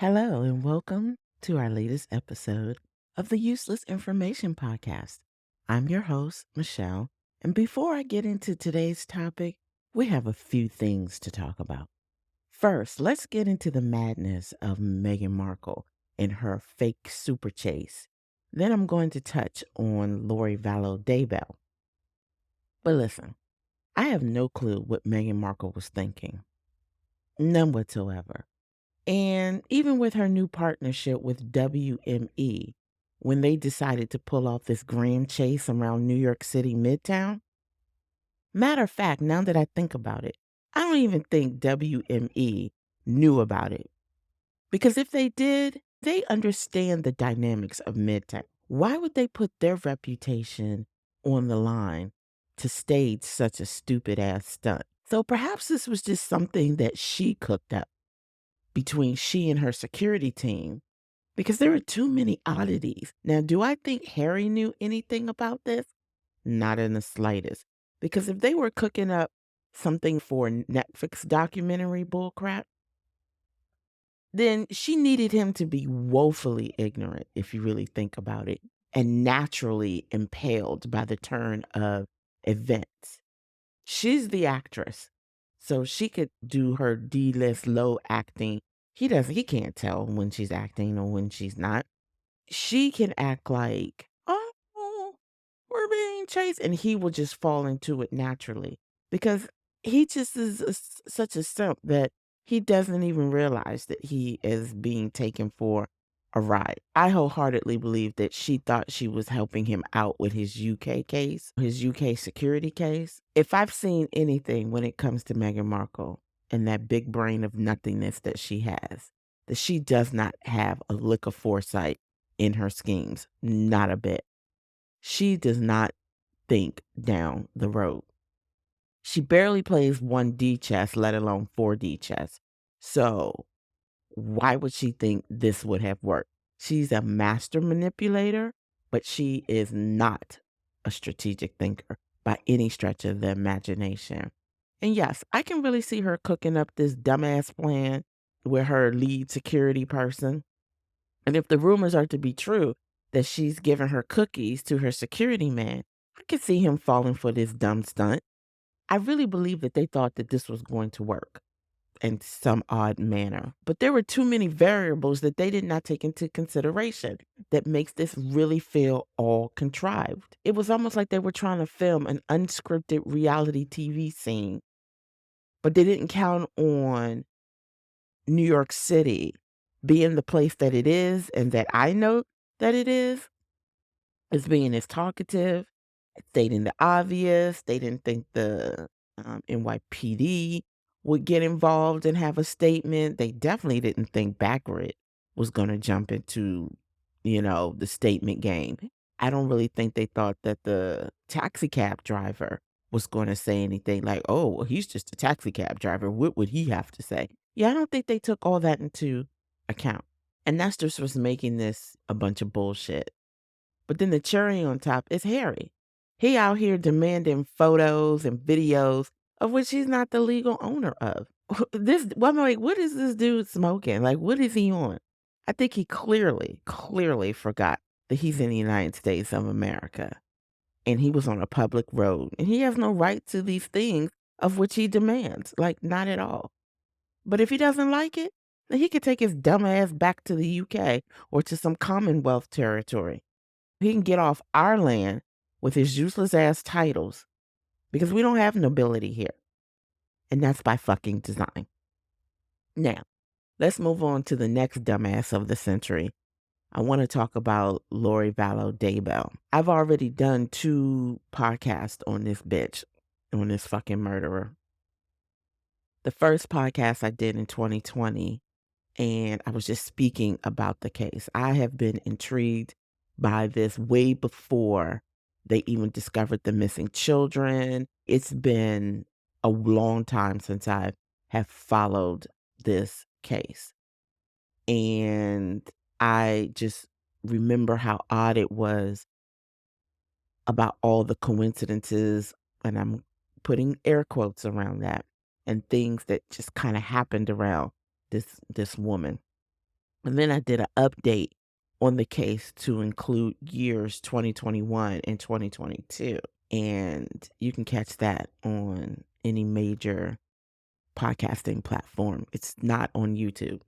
Hello, and welcome to our latest episode of the Useless Information Podcast. I'm your host, Michelle, and before I get into today's topic, we have a few things to talk about. First, let's get into the madness of Meghan Markle and her fake super chase. Then I'm going to touch on Lori Vallow Daybell. But listen, I have no clue what Meghan Markle was thinking. None whatsoever. And even with her new partnership with WME, when they decided to pull off this grand chase around New York City Midtown, matter of fact, now that I think about it, I don't even think WME knew about it. Because if they did, they understand the dynamics of Midtown. Why would they put their reputation on the line to stage such a stupid ass stunt? So perhaps this was just something that she cooked up between she and her security team because there are too many oddities. Now, do I think Harry knew anything about this? Not in the slightest. Because if they were cooking up something for Netflix documentary bullcrap, then she needed him to be woefully ignorant, if you really think about it, and naturally impaled by the turn of events. She's the actress, so she could do her D-list low acting. He can't tell when she's acting or when she's not. She can act like, "Oh, we're being chased," and he will just fall into it naturally because he just is such a simp that he doesn't even realize that he is being taken for a ride. I wholeheartedly believe that she thought she was helping him out with his UK case, his UK security case. If I've seen anything when it comes to Meghan Markle and that big brain of nothingness that she has, that she does not have a lick of foresight in her schemes, not a bit. She does not think down the road. She barely plays 1D chess, let alone 4D chess. So why would she think this would have worked? She's a master manipulator, but she is not a strategic thinker by any stretch of the imagination. And yes, I can really see her cooking up this dumbass plan with her lead security person. And if the rumors are to be true that she's giving her cookies to her security man, I could see him falling for this dumb stunt. I really believe that they thought that this was going to work in some odd manner. But there were too many variables that they did not take into consideration that makes this really feel all contrived. It was almost like they were trying to film an unscripted reality TV scene, but they didn't count on New York City being the place that it is and that I know that it is, as being as talkative, stating the obvious. They didn't think the NYPD would get involved and have a statement. They definitely didn't think Baccarat was going to jump into, the statement game. I don't really think they thought that the taxi cab driver was going to say anything like, oh, well, he's just a taxi cab driver. What would he have to say? Yeah, I don't think they took all that into account. And that's just what's making this a bunch of bullshit. But then the cherry on top is Harry. He out here demanding photos and videos of which he's not the legal owner of. I'm like, what is this dude smoking? Like, what is he on? I think he clearly forgot that he's in the United States of America and he was on a public road and he has no right to these things of which he demands. Like, not at all. But if he doesn't like it, then he could take his dumb ass back to the UK or to some Commonwealth territory. He can get off our land with his useless ass titles because we don't have nobility here. And that's by fucking design. Now, let's move on to the next dumbass of the century. I want to talk about Lori Vallow Daybell. I've already done 2 podcasts on this bitch, on this fucking murderer. The first podcast I did in 2020, and I was just speaking about the case. I have been intrigued by this way before they even discovered the missing children. It's been a long time since I have followed this case. And I just remember how odd it was about all the coincidences, and I'm putting air quotes around that, and things that just kind of happened around this woman. And then I did an update on the case to include years 2021 and 2022. And you can catch that on any major podcasting platform. It's not on YouTube.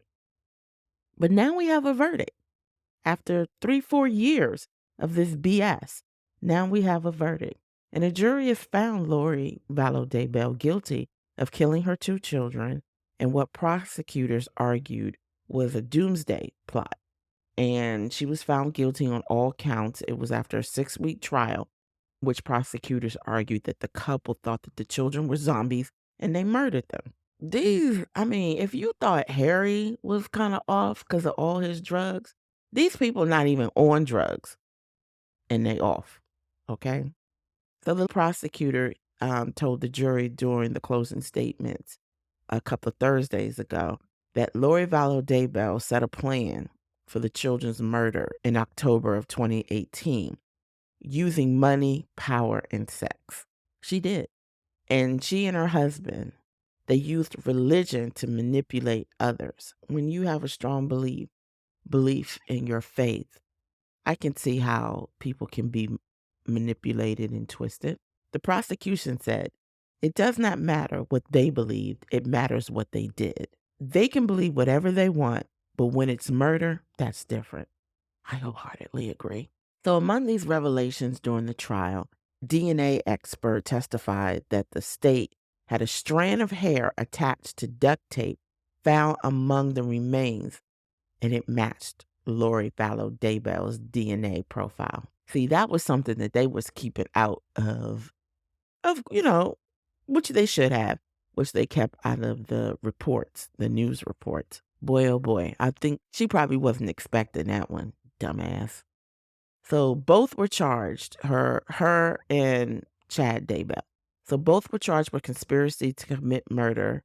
But now we have a verdict. After 3-4 years of this BS, now we have a verdict. And a jury has found Lori Vallow Daybell guilty of killing her 2 children and what prosecutors argued was a doomsday plot. And she was found guilty on all counts. It was after a 6-week trial, which prosecutors argued that the couple thought that the children were zombies and they murdered them. If you thought Harry was kind of off because of all his drugs, these people not even on drugs and they off. Okay. So the prosecutor told the jury during the closing statements a couple of Thursdays ago that Lori Vallow Daybell set a plan for the children's murder in October of 2018 using money, power, and sex. She did. And she and her husband, they used religion to manipulate others. When you have a strong belief in your faith, I can see how people can be manipulated and twisted. The prosecution said, it does not matter what they believed, it matters what they did. They can believe whatever they want, but when it's murder, that's different. I wholeheartedly agree. So among these revelations during the trial, DNA expert testified that the state had a strand of hair attached to duct tape found among the remains, and it matched Lori Vallow Daybell's DNA profile. See, that was something that they was keeping out of which they should have, which they kept out of the reports, the news reports. Boy, oh boy, I think she probably wasn't expecting that one, dumbass. So both were charged, her and Chad Daybell. So both were charged with conspiracy to commit murder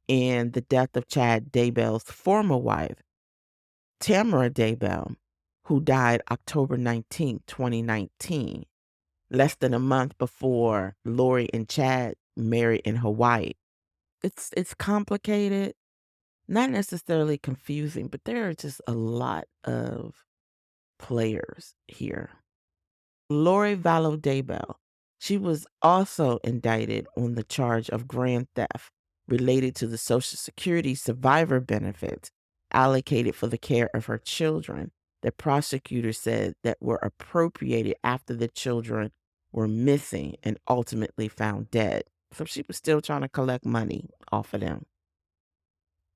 and the death of Chad Daybell's former wife, Tamara Daybell, who died October 19th, 2019, less than a month before Lori and Chad married in Hawaii. It's complicated, not necessarily confusing, but there are just a lot of players here. Lori Vallow Daybell, she was also indicted on the charge of grand theft related to the Social Security survivor benefits allocated for the care of her children that prosecutors said that were appropriated after the children were missing and ultimately found dead. So she was still trying to collect money off of them,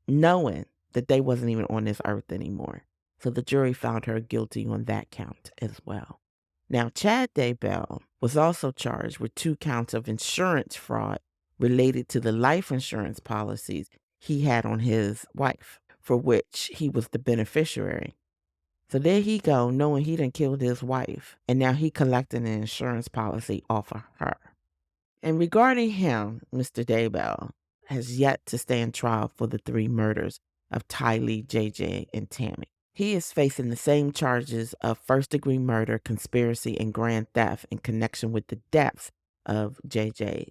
knowing that they wasn't even on this earth anymore. So the jury found her guilty on that count as well. Now, Chad Daybell was also charged with 2 counts of insurance fraud related to the life insurance policies he had on his wife, for which he was the beneficiary. So there he go, knowing he done killed his wife, and now he collecting an insurance policy off of her. And regarding him, Mr. Daybell has yet to stand trial for the 3 murders of Tylee, JJ, and Tammy. He is facing the same charges of first-degree murder, conspiracy, and grand theft in connection with the deaths of JJ,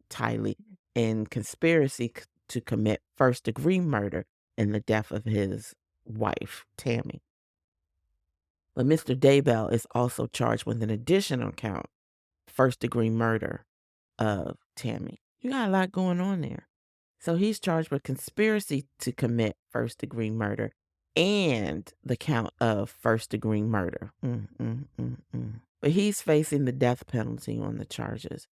Tylee, and conspiracy to commit first-degree murder in the death of his wife, Tammy. But Mr. Daybell is also charged with an additional count, first-degree murder of Tammy. You got a lot going on there. So he's charged with conspiracy to commit first-degree murder and the count of first-degree murder. But he's facing the death penalty on the charges.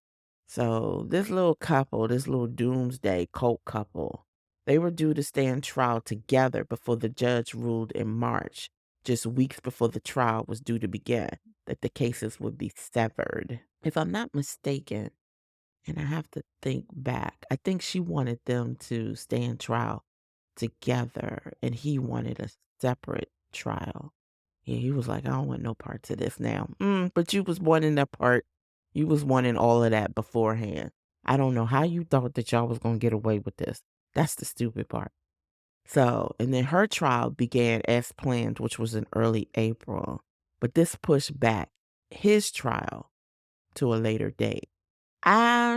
So this little couple, this little doomsday cult couple, they were due to stand trial together before the judge ruled in March, just weeks before the trial was due to begin, that the cases would be severed. If I'm not mistaken, and I have to think back, I think she wanted them to stand trial together and he wanted a separate trial. Yeah, he was like, I don't want no parts of this now. But you was wanting that part. You was wanting all of that beforehand. I don't know how you thought that y'all was going to get away with this. That's the stupid part. So, and then her trial began as planned, which was in early April. But this pushed back his trial to a later date.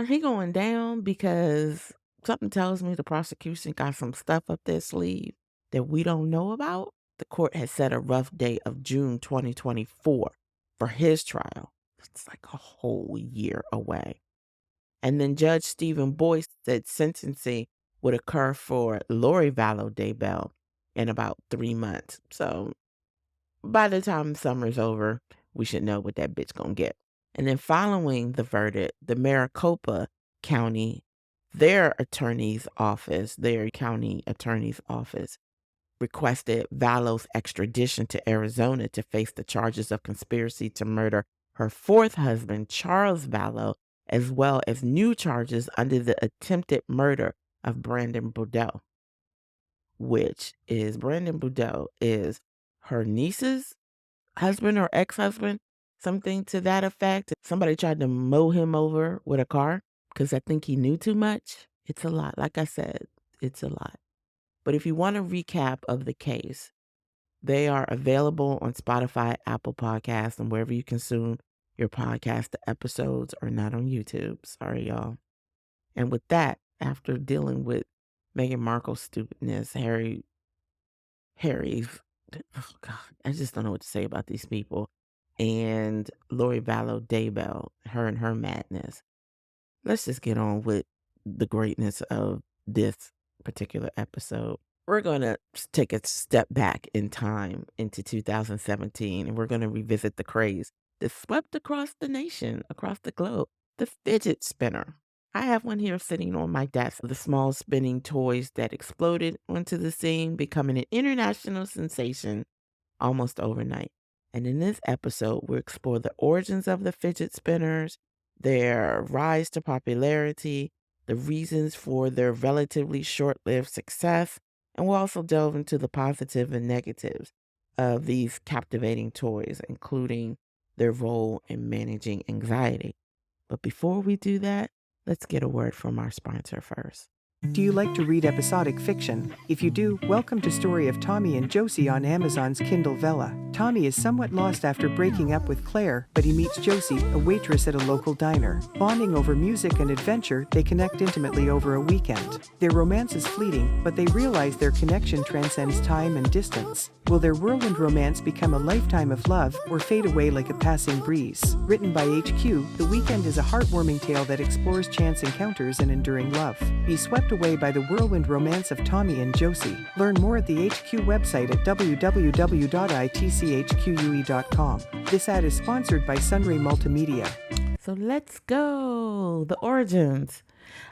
He going down because something tells me the prosecution got some stuff up their sleeve that we don't know about. the court had set a rough date of June 2024 for his trial. It's like a whole year away. And then Judge Stephen Boyce said sentencing would occur for Lori Vallow Daybell in about 3 months. So by the time summer's over, we should know what that bitch gonna get. And then following the verdict, the Maricopa County, their county attorney's office, requested Vallow's extradition to Arizona to face the charges of conspiracy to murder her fourth husband, Charles Vallow, as well as new charges under the attempted murder of Brandon Boudreaux, Brandon Boudreaux is her niece's husband or ex-husband, something to that effect. Somebody tried to mow him over with a car because I think he knew too much. It's a lot. Like I said, it's a lot. But if you want a recap of the case, they are available on Spotify, Apple Podcasts, and wherever you consume your podcast. The episodes are not on YouTube. Sorry, y'all. And with that, after dealing with Meghan Markle's stupidness, Harry's, oh God, I just don't know what to say about these people, and Lori Vallow Daybell, her and her madness, let's just get on with the greatness of this particular episode. We're going to take a step back in time into 2017, and we're going to revisit the craze that swept across the nation, across the globe, the fidget spinner. I have one here sitting on my desk, the small spinning toys that exploded onto the scene, becoming an international sensation almost overnight. And in this episode, we'll explore the origins of the fidget spinners, their rise to popularity, the reasons for their relatively short-lived success, and we'll also delve into the positive and negatives of these captivating toys, including their role in managing anxiety. But before we do that, let's get a word from our sponsor first. Do you like to read episodic fiction? If you do, welcome to Story of Tommy and Josie on Amazon's Kindle Vella. Tommy is somewhat lost after breaking up with Claire, but he meets Josie, a waitress at a local diner. Bonding over music and adventure, they connect intimately over a weekend. Their romance is fleeting, but they realize their connection transcends time and distance. Will their whirlwind romance become a lifetime of love or fade away like a passing breeze? Written by HQ, The Weekend is a heartwarming tale that explores chance encounters and enduring love. Be swept away by the whirlwind romance of Tommy and Josie. Learn more at the HQ website at www.itchque.com. This ad is sponsored by Sunray Multimedia. So let's go. The origins.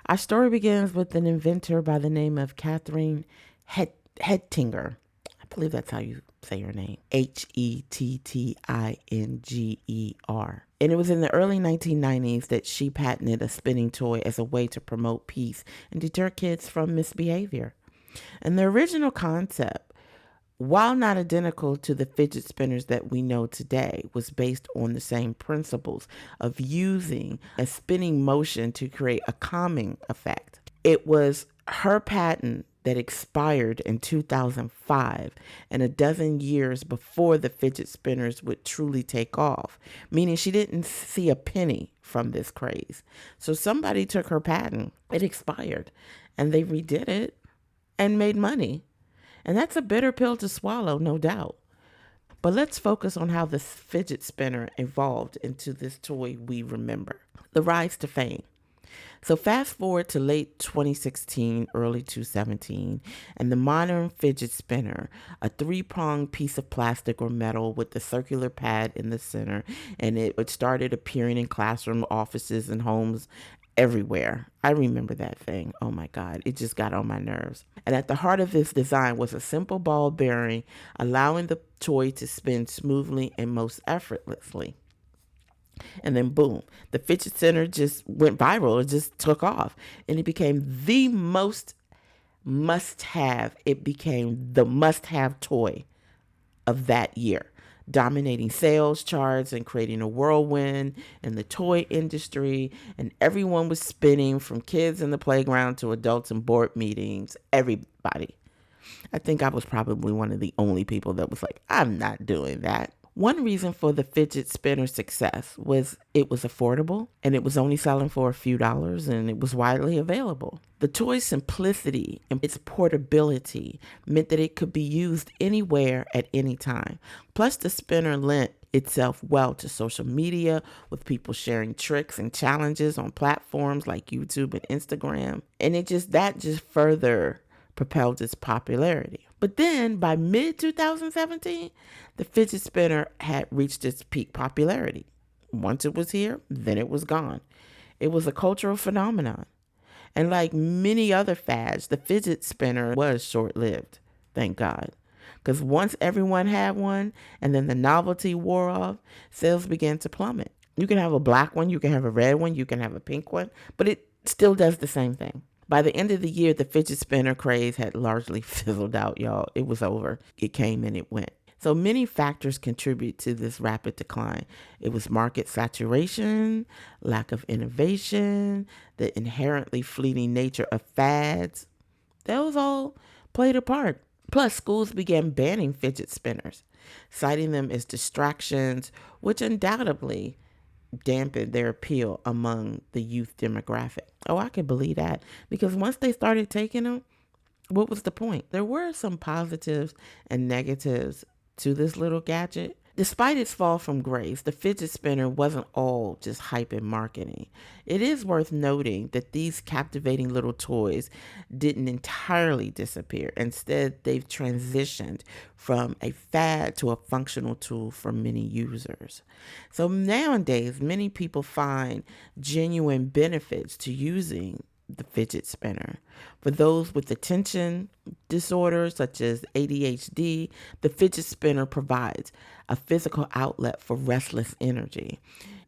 Our story begins with an inventor by the name of Catherine Hettinger. I believe that's how you say her name. Hettinger. And it was in the early 1990s that she patented a spinning toy as a way to promote peace and deter kids from misbehavior. And the original concept, while not identical to the fidget spinners that we know today, was based on the same principles of using a spinning motion to create a calming effect. It was her patent that expired in 2005 and a dozen years before the fidget spinners would truly take off, meaning she didn't see a penny from this craze. So somebody took her patent, it expired, and they redid it and made money. And that's a bitter pill to swallow, no doubt. But let's focus on how the fidget spinner evolved into this toy we remember. The rise to fame. So fast forward to late 2016, early 2017, and the modern fidget spinner, a 3-pronged piece of plastic or metal with the circular pad in the center, and it started appearing in classroom, offices, and homes everywhere. I remember that thing. Oh my God, it just got on my nerves. And at the heart of this design was a simple ball bearing, allowing the toy to spin smoothly and most effortlessly. And then boom, the fidget spinner just went viral. It just took off. And it became the must-have toy of that year, dominating sales charts and creating a whirlwind in the toy industry. And everyone was spinning, from kids in the playground to adults in board meetings, everybody. I think I was probably one of the only people that was like, I'm not doing that. One reason for the fidget spinner's success was it was affordable and it was only selling for a few dollars and it was widely available. The toy's simplicity and its portability meant that it could be used anywhere at any time. Plus, the spinner lent itself well to social media, with people sharing tricks and challenges on platforms like YouTube and Instagram. And that just further propelled its popularity. But then by mid 2017, the fidget spinner had reached its peak popularity. Once it was here, then it was gone. It was a cultural phenomenon. And like many other fads, the fidget spinner was short-lived, thank God. Because once everyone had one and then the novelty wore off, sales began to plummet. You can have a black one, you can have a red one, you can have a pink one, but it still does the same thing. By the end of the year, the fidget spinner craze had largely fizzled out, y'all. It was over. It came and it went. So many factors contribute to this rapid decline. It was market saturation, lack of innovation, the inherently fleeting nature of fads. Those all played a part. Plus, schools began banning fidget spinners, citing them as distractions, which undoubtedly dampened their appeal among the youth demographic. Oh, I can believe that, because once they started taking them, what was the point? There were some positives and negatives to this little gadget. Despite its fall from grace, the fidget spinner wasn't all just hype and marketing. It is worth noting that these captivating little toys didn't entirely disappear. Instead, they've transitioned from a fad to a functional tool for many users. So nowadays, many people find genuine benefits to using the fidget spinner. For those with attention disorders such as ADHD, the fidget spinner provides a physical outlet for restless energy.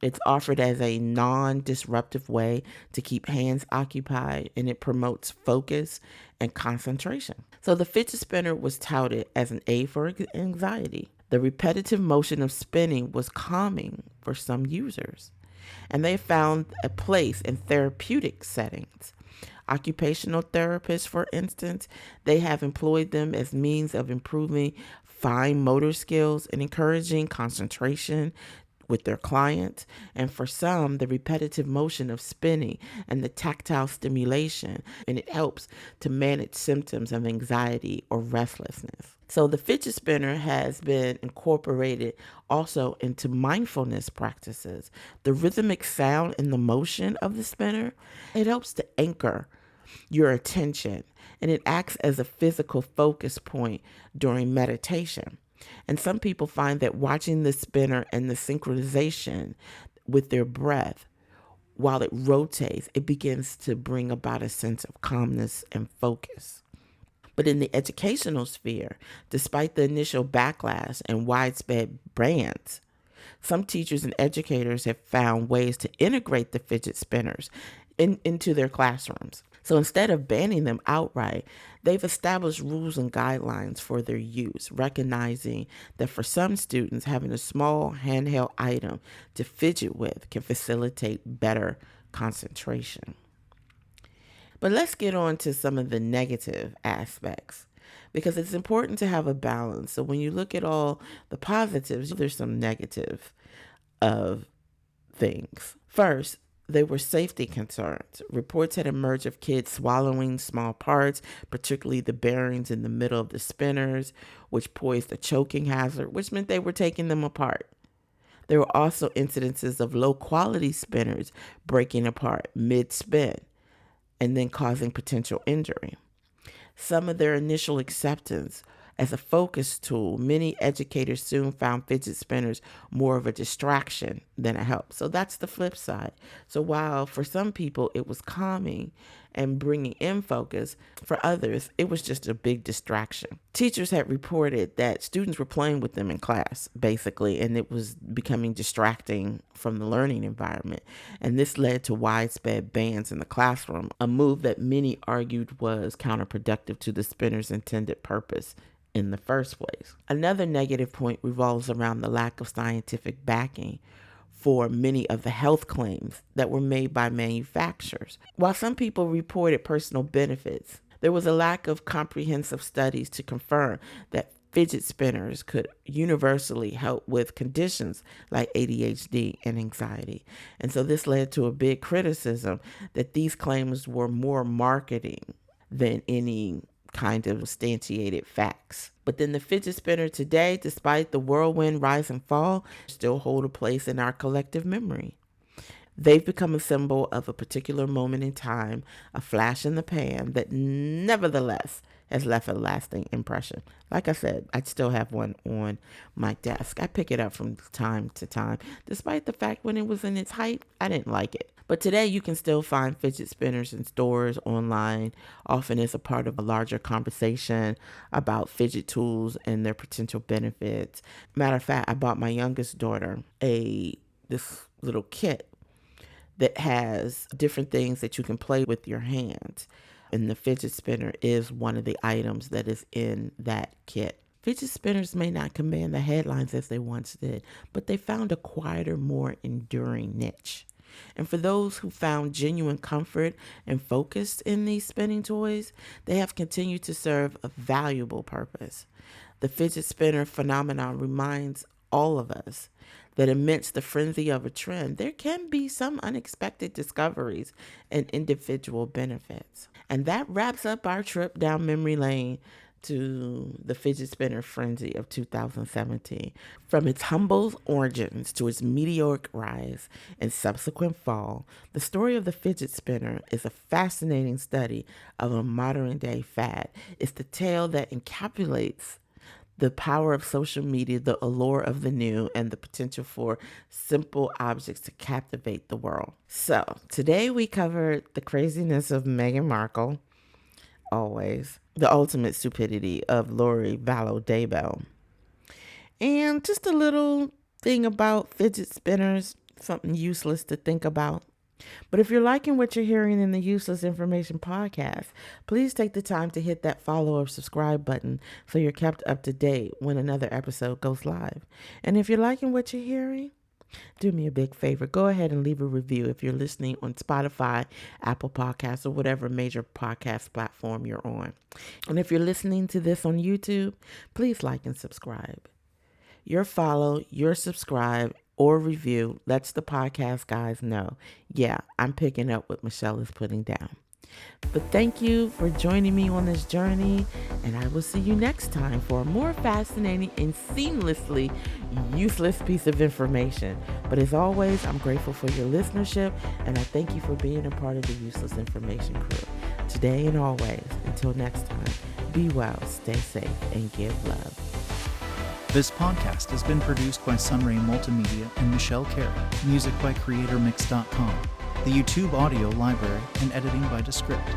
It's offered as a non-disruptive way to keep hands occupied, and it promotes focus and concentration. So the fidget spinner was touted as an aid for anxiety. The repetitive motion of spinning was calming for some users, and they found a place in therapeutic settings. Occupational therapists, for instance, they have employed them as means of improving fine motor skills and encouraging concentration with their clients. And for some, the repetitive motion of spinning and the tactile stimulation, and it helps to manage symptoms of anxiety or restlessness. So the fidget spinner has been incorporated also into mindfulness practices. The rhythmic sound and the motion of the spinner, it helps to anchor your attention, and it acts as a physical focus point during meditation. And some people find that watching the spinner and the synchronization with their breath while it rotates, it begins to bring about a sense of calmness and focus. But in the educational sphere, despite the initial backlash and widespread bans, some teachers and educators have found ways to integrate the fidget spinners into their classrooms. So instead of banning them outright, they've established rules and guidelines for their use, recognizing that for some students, having a small handheld item to fidget with can facilitate better concentration. But let's get on to some of the negative aspects, because it's important to have a balance. So when you look at all the positives, there's some negative of things. First, there were safety concerns. Reports had emerged of kids swallowing small parts, particularly the bearings in the middle of the spinners, which posed a choking hazard, which meant they were taking them apart. There were also incidences of low-quality spinners breaking apart mid-spin and then causing potential injury. Some of their initial acceptance as a focus tool, many educators soon found fidget spinners more of a distraction than a help. So that's the flip side. So while for some people it was calming and bringing in focus, for others it was just a big distraction. Teachers had reported that students were playing with them in class, basically, and it was becoming distracting from the learning environment. And this led to widespread bans in the classroom, a move that many argued was counterproductive to the spinner's intended purpose in the first place. Another negative point revolves around the lack of scientific backing for many of the health claims that were made by manufacturers. While some people reported personal benefits, there was a lack of comprehensive studies to confirm that fidget spinners could universally help with conditions like ADHD and anxiety. And so this led to a big criticism that these claims were more marketing than any kind of substantiated facts. But then the fidget spinner today, despite the whirlwind rise and fall, still hold a place in our collective memory. They've become a symbol of a particular moment in time, a flash in the pan that nevertheless has left a lasting impression. Like I said, I still have one on my desk. I pick it up from time to time, despite the fact when it was in its height, I didn't like it. But today you can still find fidget spinners in stores, online, often as a part of a larger conversation about fidget tools and their potential benefits. Matter of fact, I bought my youngest daughter this little kit that has different things that you can play with your hands. And the fidget spinner is one of the items that is in that kit. Fidget spinners may not command the headlines as they once did, but they found a quieter, more enduring niche. And for those who found genuine comfort and focus in these spinning toys, they have continued to serve a valuable purpose. The fidget spinner phenomenon reminds all of us that amidst the frenzy of a trend, there can be some unexpected discoveries and individual benefits. And that wraps up our trip down memory lane to the fidget spinner frenzy of 2017. From its humble origins to its meteoric rise and subsequent fall, the story of the fidget spinner is a fascinating study of a modern day fad. It's the tale that encapsulates the power of social media, the allure of the new, and the potential for simple objects to captivate the world. So today we covered the craziness of Meghan Markle, always, the ultimate stupidity of Lori Vallow Daybell, and just a little thing about fidget spinners, something useless to think about. But if you're liking what you're hearing in the Useless Information Podcast, please take the time to hit that follow or subscribe button so you're kept up to date when another episode goes live. And if you're liking what you're hearing, do me a big favor. Go ahead and leave a review if you're listening on Spotify, Apple Podcasts, or whatever major podcast platform you're on. And if you're listening to this on YouTube, please like and subscribe. Your follow, your subscribe, or review lets the podcast guys know, yeah, I'm picking up what Michelle is putting down. But thank you for joining me on this journey, and I will see you next time for a more fascinating and seamlessly useless piece of information. But as always, I'm grateful for your listenership, and I thank you for being a part of the Useless Information crew. Today and always, until next time, be well, stay safe, and give love. This podcast has been produced by Sunray Multimedia and Michelle Carey. Music by CreatorMix.com. The YouTube audio library and editing by Descript.